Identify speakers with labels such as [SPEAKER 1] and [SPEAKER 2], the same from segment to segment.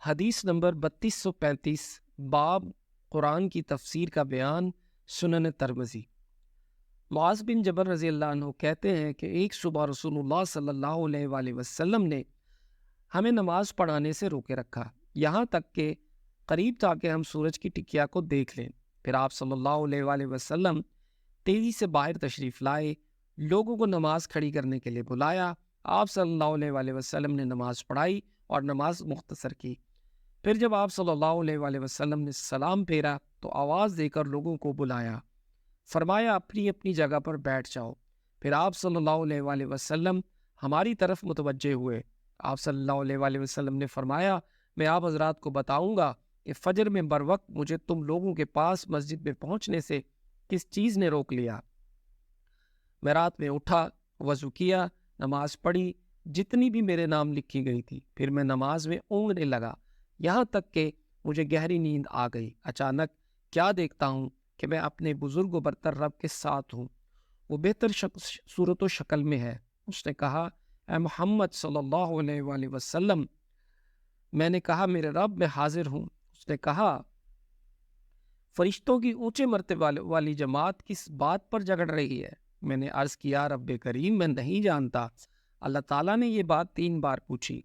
[SPEAKER 1] حدیث نمبر 3235 باب قرآن کی تفسیر کا بیان سنن ترمذی۔ معاذ بن جبل رضی اللہ عنہ کہتے ہیں کہ ایک صبح رسول اللہ صلی اللہ علیہ وآلہ وسلم نے ہمیں نماز پڑھانے سے روکے رکھا، یہاں تک کہ قریب تھا کہ ہم سورج کی ٹکیا کو دیکھ لیں۔ پھر آپ صلی اللہ علیہ وآلہ وسلم تیزی سے باہر تشریف لائے، لوگوں کو نماز کھڑی کرنے کے لیے بلایا۔ آپ صلی اللہ علیہ وآلہ وسلم نے نماز پڑھائی اور نماز مختصر کی۔ پھر جب آپ صلی اللہ علیہ وآلہ وسلم نے سلام پھیرا تو آواز دے کر لوگوں کو بلایا، فرمایا اپنی اپنی جگہ پر بیٹھ جاؤ۔ پھر آپ صلی اللہ علیہ وآلہ وسلم ہماری طرف متوجہ ہوئے۔ آپ صلی اللہ علیہ وآلہ وسلم نے فرمایا میں آپ حضرات کو بتاؤں گا کہ فجر میں بر وقت مجھے تم لوگوں کے پاس مسجد میں پہنچنے سے کس چیز نے روک لیا؟ میں رات میں اٹھا، وضو کیا، نماز پڑھی جتنی بھی میرے نام لکھی گئی تھی، پھر میں نماز میں اونگنے لگا یہاں تک کہ مجھے گہری نیند آ گئی۔ اچانک کیا دیکھتا ہوں کہ میں اپنے بزرگ و برتر رب کے ساتھ ہوں، وہ بہتر صورت و شکل میں ہے۔ اس نے کہا اے محمد صلی اللہ علیہ وآلہ وسلم۔ میں نے کہا میرے رب میں حاضر ہوں۔ اس نے کہا فرشتوں کی اونچے مرتبہ والی جماعت کس بات پر جھگڑ رہی ہے؟ میں نے عرض کیا رب کریم میں نہیں جانتا۔ اللہ تعالیٰ نے یہ بات 3 بار پوچھی۔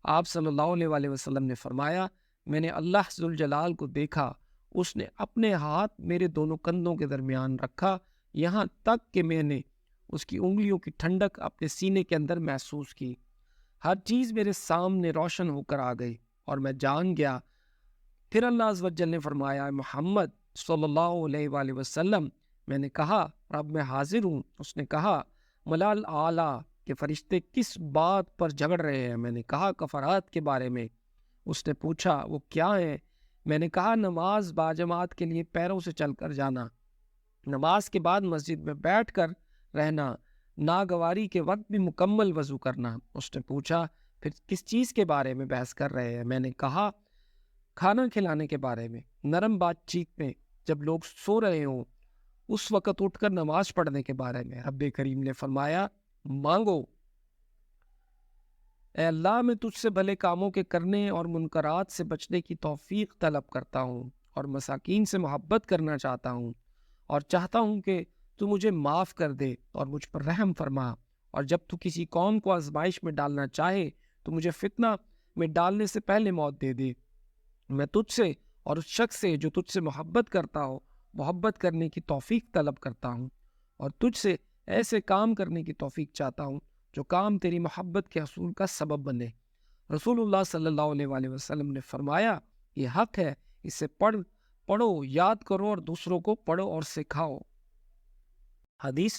[SPEAKER 1] آپ صلی اللہ علیہ وآلہ وسلم نے فرمایا میں نے اللہ ذوالجلال کو دیکھا، اس نے اپنے ہاتھ میرے دونوں کندھوں کے درمیان رکھا، یہاں تک کہ میں نے اس کی انگلیوں کی ٹھنڈک اپنے سینے کے اندر محسوس کی۔ ہر چیز میرے سامنے روشن ہو کر آ گئی اور میں جان گیا۔ پھر اللہ عز و جل نے فرمایا محمد صلی اللہ علیہ وآلہ وسلم۔ میں نے کہا رب میں حاضر ہوں۔ اس نے کہا ملال اعلیٰ کہ فرشتے کس بات پر جھگڑ رہے ہیں؟ میں نے کہا کفارات کے بارے میں۔ اس نے پوچھا وہ کیا ہے؟ میں نے کہا نماز باجماعت کے لیے پیروں سے چل کر جانا، نماز کے بعد مسجد میں بیٹھ کر رہنا، ناگواری کے وقت بھی مکمل وضو کرنا۔ اس نے پوچھا پھر کس چیز کے بارے میں بحث کر رہے ہیں؟ میں نے کہا کھانا کھلانے کے بارے میں، نرم بات چیت میں، جب لوگ سو رہے ہوں اس وقت اٹھ کر نماز پڑھنے کے بارے میں۔ رب کریم نے فرمایا مانگو۔ اے اللہ میں تجھ سے بھلے کاموں کے کرنے اور منکرات سے بچنے کی توفیق طلب کرتا ہوں، اور مساکین سے محبت کرنا چاہتا ہوں، اور چاہتا ہوں کہ تو مجھے معاف کر دے اور مجھ پر رحم فرما، اور جب تو کسی قوم کو آزمائش میں ڈالنا چاہے تو مجھے فتنہ میں ڈالنے سے پہلے موت دے دے۔ میں تجھ سے اور اس شخص سے جو تجھ سے محبت کرتا ہو محبت کرنے کی توفیق طلب کرتا ہوں، اور تجھ سے ایسے کام کرنے کی توفیق چاہتا ہوں جو کام تیری محبت کے حصول کا سبب بنے۔ رسول اللہ صلی اللہ علیہ وآلہ وسلم نے فرمایا یہ حق ہے، اسے پڑھو، یاد کرو اور دوسروں کو پڑھو اور سکھاؤ۔ حدیث